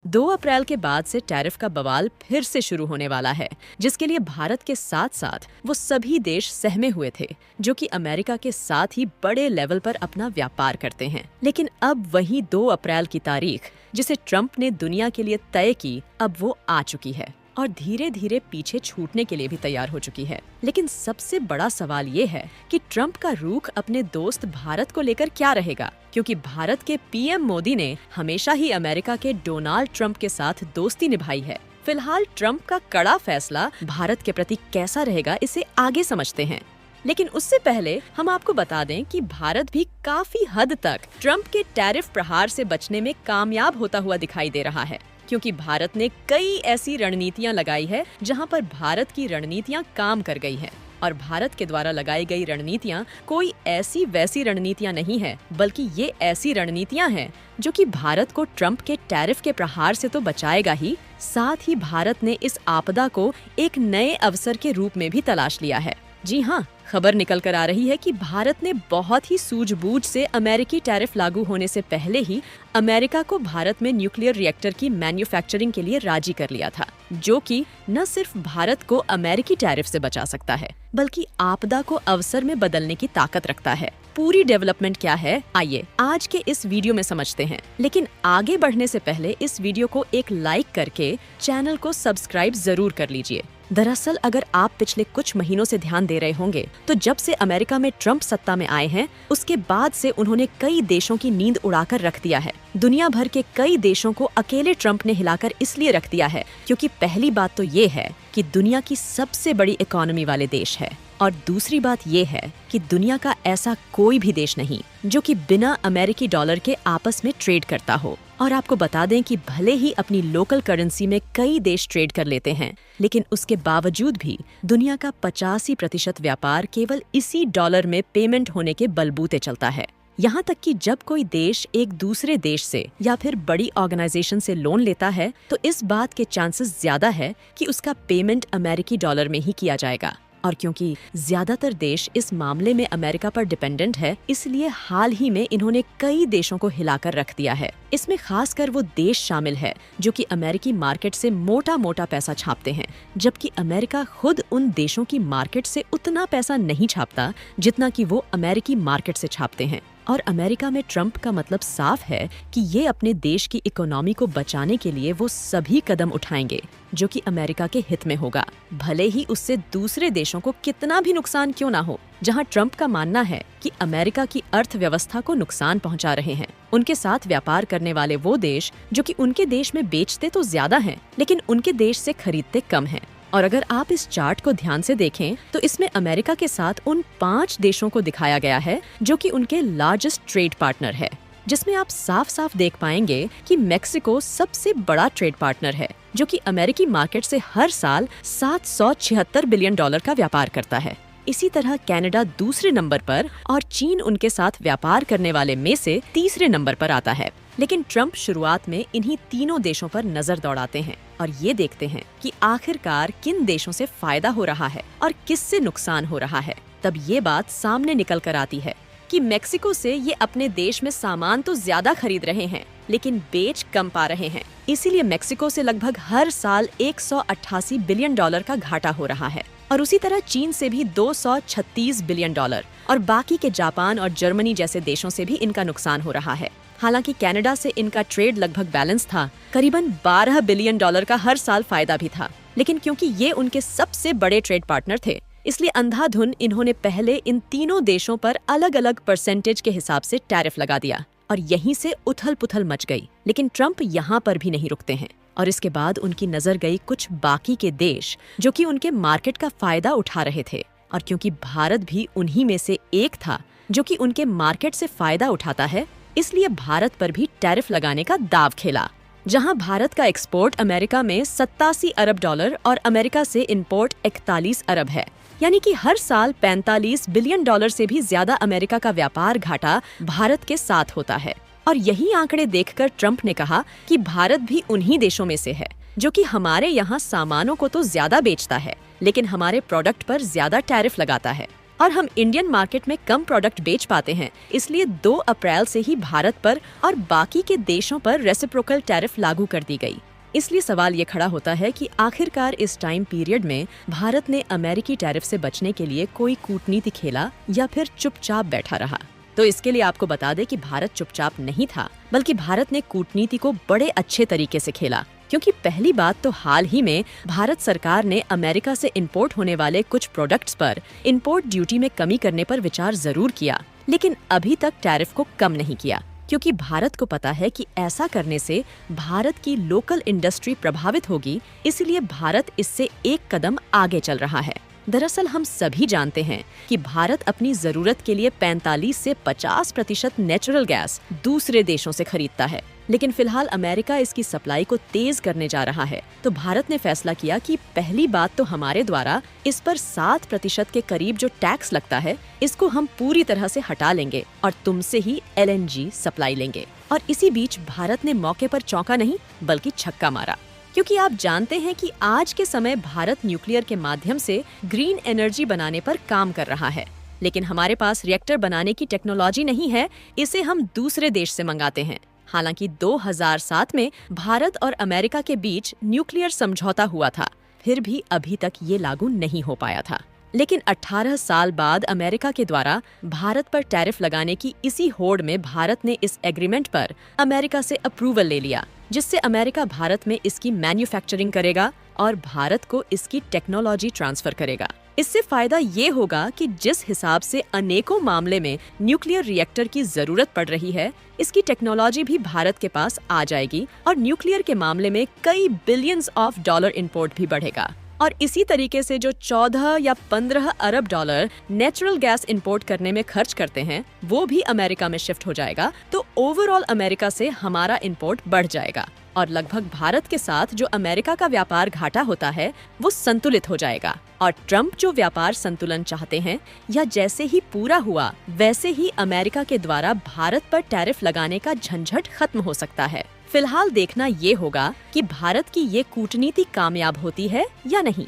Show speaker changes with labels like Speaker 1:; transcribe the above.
Speaker 1: 2 अप्रैल के बाद से टैरिफ का बवाल फिर से शुरू होने वाला है, जिसके लिए भारत के साथ साथ वो सभी देश सहमे हुए थे जो कि अमेरिका के साथ ही बड़े लेवल पर अपना व्यापार करते हैं। लेकिन अब वही 2 अप्रैल की तारीख जिसे ट्रंप ने दुनिया के लिए तय की, अब वो आ चुकी है और धीरे धीरे पीछे छूटने के लिए भी तैयार हो चुकी है। लेकिन सबसे बड़ा सवाल ये है कि ट्रंप का रुख अपने दोस्त भारत को लेकर क्या रहेगा, क्योंकि भारत के पीएम मोदी ने हमेशा ही अमेरिका के डोनाल्ड ट्रंप के साथ दोस्ती निभाई है। फिलहाल ट्रंप का कड़ा फैसला भारत के प्रति कैसा रहेगा, इसे आगे समझते हैं। लेकिन उससे पहले हम आपको बता दें कि भारत भी काफी हद तक ट्रंप के टैरिफ प्रहार से बचने में कामयाब होता हुआ दिखाई दे रहा है, क्योंकि भारत ने कई ऐसी रणनीतियां लगाई है जहां पर भारत की रणनीतियां काम कर गई हैं। और भारत के द्वारा लगाई गई रणनीतियां कोई ऐसी वैसी रणनीतियां नहीं है, बल्कि ये ऐसी रणनीतियां हैं जो कि भारत को ट्रंप के टैरिफ के प्रहार से तो बचाएगा ही, साथ ही भारत ने इस आपदा को एक नए अवसर के रूप में भी तलाश लिया है। जी हाँ, खबर निकल कर आ रही है कि भारत ने बहुत ही सूझबूझ से अमेरिकी टैरिफ लागू होने से पहले ही अमेरिका को भारत में न्यूक्लियर रिएक्टर की मैन्युफैक्चरिंग के लिए राजी कर लिया था, जो कि न सिर्फ भारत को अमेरिकी टैरिफ से बचा सकता है, बल्कि आपदा को अवसर में बदलने की ताकत रखता है। पूरी डेवलपमेंट क्या है, आइए आज के इस वीडियो में समझते हैं। लेकिन आगे बढ़ने से पहले इस वीडियो को एक लाइक करके चैनल को सब्सक्राइब जरूर कर लीजिए। दरअसल अगर आप पिछले कुछ महीनों से ध्यान दे रहे होंगे तो जब से अमेरिका में ट्रंप सत्ता में आए हैं, उसके बाद से उन्होंने कई देशों की नींद उड़ाकर रख दिया है। दुनिया भर के कई देशों को अकेले ट्रंप ने हिलाकर इसलिए रख दिया है क्योंकि पहली बात तो ये है कि दुनिया की सबसे बड़ी इकोनॉमी वाले देश है, और दूसरी बात ये है कि दुनिया का ऐसा कोई भी देश नहीं जो कि बिना अमेरिकी डॉलर के आपस में ट्रेड करता हो। और आपको बता दें कि भले ही अपनी लोकल करेंसी में कई देश ट्रेड कर लेते हैं, लेकिन उसके बावजूद भी दुनिया का 85% व्यापार केवल इसी डॉलर में पेमेंट होने के बलबूते चलता है। यहाँ तक कि जब कोई देश एक दूसरे देश से या फिर बड़ी ऑर्गेनाइजेशन से लोन लेता है तो इस बात के चांसेस ज्यादा है कि उसका पेमेंट अमेरिकी डॉलर में ही किया जाएगा। और क्योंकि ज्यादातर देश इस मामले में अमेरिका पर डिपेंडेंट है, इसलिए हाल ही में इन्होंने कई देशों को हिलाकर रख दिया है। इसमें खासकर वो देश शामिल है जो कि अमेरिकी मार्केट से मोटा मोटा पैसा छापते हैं, जबकि अमेरिका खुद उन देशों की मार्केट से उतना पैसा नहीं छापता जितना कि वो अमेरिकी मार्केट से छापते हैं। और अमेरिका में ट्रंप का मतलब साफ है कि ये अपने देश की इकोनॉमी को बचाने के लिए वो सभी कदम उठाएंगे जो कि अमेरिका के हित में होगा, भले ही उससे दूसरे देशों को कितना भी नुकसान क्यों ना हो। जहां ट्रंप का मानना है कि अमेरिका की अर्थव्यवस्था को नुकसान पहुंचा रहे हैं उनके साथ व्यापार करने वाले वो देश जो कि उनके देश में बेचते तो ज्यादा हैं, लेकिन उनके देश से खरीदते कम हैं। और अगर आप इस चार्ट को ध्यान से देखें तो इसमें अमेरिका के साथ उन 5 देशों को दिखाया गया है जो कि उनके लार्जेस्ट ट्रेड पार्टनर है, जिसमें आप साफ साफ देख पाएंगे कि मेक्सिको सबसे बड़ा ट्रेड पार्टनर है जो कि अमेरिकी मार्केट से हर साल 776 बिलियन डॉलर का व्यापार करता है। इसी तरह कनाडा दूसरे नंबर पर और चीन उनके साथ व्यापार करने वाले में से तीसरे नंबर पर आता है। लेकिन ट्रंप शुरुआत में इन्हीं तीनों देशों पर नजर दौड़ाते हैं और ये देखते हैं कि आखिरकार किन देशों से फायदा हो रहा है और किससे नुकसान हो रहा है। तब ये बात सामने निकल कर आती है कि मेक्सिको से ये अपने देश में सामान तो ज्यादा खरीद रहे हैं, लेकिन बेच कम पा रहे हैं। इसीलिए मेक्सिको से लगभग हर साल 188 बिलियन डॉलर का घाटा हो रहा है। और उसी तरह चीन से भी 236 बिलियन डॉलर और बाकी के जापान और जर्मनी जैसे देशों से भी इनका नुकसान हो रहा है। हालांकि कनाडा से इनका ट्रेड लगभग बैलेंस था, करीबन 12 बिलियन डॉलर का हर साल फायदा भी था। लेकिन क्योंकि ये उनके सबसे बड़े ट्रेड पार्टनर थे, इसलिए अंधाधुन इन्होंने पहले इन तीनों देशों पर अलग अलग परसेंटेज के हिसाब से टैरिफ लगा दिया और यहीं से उथल पुथल मच गई। लेकिन ट्रंप यहाँ पर भी नहीं रुकते हैं और इसके बाद उनकी नजर गई कुछ बाकी के देश जो कि उनके मार्केट का फायदा उठा रहे थे। और क्योंकि भारत भी उन्हीं में से एक था जो कि उनके मार्केट से फायदा उठाता है, इसलिए भारत पर भी टैरिफ लगाने का दांव खेला। जहां भारत का एक्सपोर्ट अमेरिका में 87 अरब डॉलर और अमेरिका से इंपोर्ट 41 अरब है, यानी कि हर साल 45 बिलियन डॉलर से भी ज्यादा अमेरिका का व्यापार घाटा भारत के साथ होता है। और यही आंकड़े देखकर ट्रंप ने कहा कि भारत भी उन्हीं देशों में से है जो कि हमारे यहाँ सामानों को तो ज्यादा बेचता है, लेकिन हमारे प्रोडक्ट पर ज्यादा टैरिफ लगाता है। और हम इंडियन मार्केट में कम प्रोडक्ट बेच पाते हैं, इसलिए 2 अप्रैल से ही भारत पर और बाकी के देशों पर रेसिप्रोकल टैरिफ लागू कर दी गई। इसलिए सवाल ये खड़ा होता है कि आखिरकार इस टाइम पीरियड में भारत ने अमेरिकी टैरिफ से बचने के लिए कोई कूटनीति खेला या फिर चुपचाप बैठा रहा। तो इसके लिए आपको बता दें कि भारत चुपचाप नहीं था, बल्कि भारत ने कूटनीति को बड़े अच्छे तरीके से खेला। क्योंकि पहली बात तो हाल ही में भारत सरकार ने अमेरिका से इंपोर्ट होने वाले कुछ प्रोडक्ट्स पर इंपोर्ट ड्यूटी में कमी करने पर विचार जरूर किया, लेकिन अभी तक टैरिफ को कम नहीं किया, क्योंकि भारत को पता है कि ऐसा करने से भारत की लोकल इंडस्ट्री प्रभावित होगी। इसलिए भारत इससे एक कदम आगे चल रहा है। दरअसल हम सभी जानते हैं कि भारत अपनी जरूरत के लिए 45 से 50% नेचुरल गैस दूसरे देशों से खरीदता है, लेकिन फिलहाल अमेरिका इसकी सप्लाई को तेज करने जा रहा है। तो भारत ने फैसला किया कि पहली बात तो हमारे द्वारा इस पर 7% के करीब जो टैक्स लगता है, इसको हम पूरी तरह से हटा लेंगे और तुमसे ही LNG सप्लाई लेंगे। और इसी बीच भारत ने मौके पर चौंका नहीं बल्कि छक्का मारा, क्योंकि आप जानते हैं कि आज के समय भारत न्यूक्लियर के माध्यम से ग्रीन एनर्जी बनाने पर काम कर रहा है, लेकिन हमारे पास रिएक्टर बनाने की टेक्नोलॉजी नहीं है, इसे हम दूसरे देश से मंगाते हैं। हालांकि 2007 में भारत और अमेरिका के बीच न्यूक्लियर समझौता हुआ था, फिर भी अभी तक ये लागू नहीं हो पाया था। लेकिन 18 साल बाद अमेरिका के द्वारा भारत पर टैरिफ लगाने की इसी होड़ में भारत ने इस एग्रीमेंट पर अमेरिका से अप्रूवल ले लिया, जिससे अमेरिका भारत में इसकी मैन्युफैक्चरिंग करेगा और भारत को इसकी टेक्नोलॉजी ट्रांसफर करेगा। इससे फायदा ये होगा कि जिस हिसाब से अनेकों मामले में न्यूक्लियर रिएक्टर की जरूरत पड़ रही है, इसकी टेक्नोलॉजी भी भारत के पास आ जाएगी और न्यूक्लियर के मामले में कई बिलियंस ऑफ डॉलर इंपोर्ट भी बढ़ेगा। और इसी तरीके से जो 14 या 15 अरब डॉलर नेचुरल गैस इंपोर्ट करने में खर्च करते हैं, वो भी अमेरिका में शिफ्ट हो जाएगा। तो ओवरऑल अमेरिका से हमारा इंपोर्ट बढ़ जाएगा और लगभग भारत के साथ जो अमेरिका का व्यापार घाटा होता है, वो संतुलित हो जाएगा। और ट्रम्प जो व्यापार संतुलन चाहते हैं, या जैसे ही पूरा हुआ वैसे ही अमेरिका के द्वारा भारत पर टैरिफ लगाने का झंझट खत्म हो सकता है। फिलहाल देखना ये होगा कि भारत की ये कूटनीति कामयाब होती है या नहीं।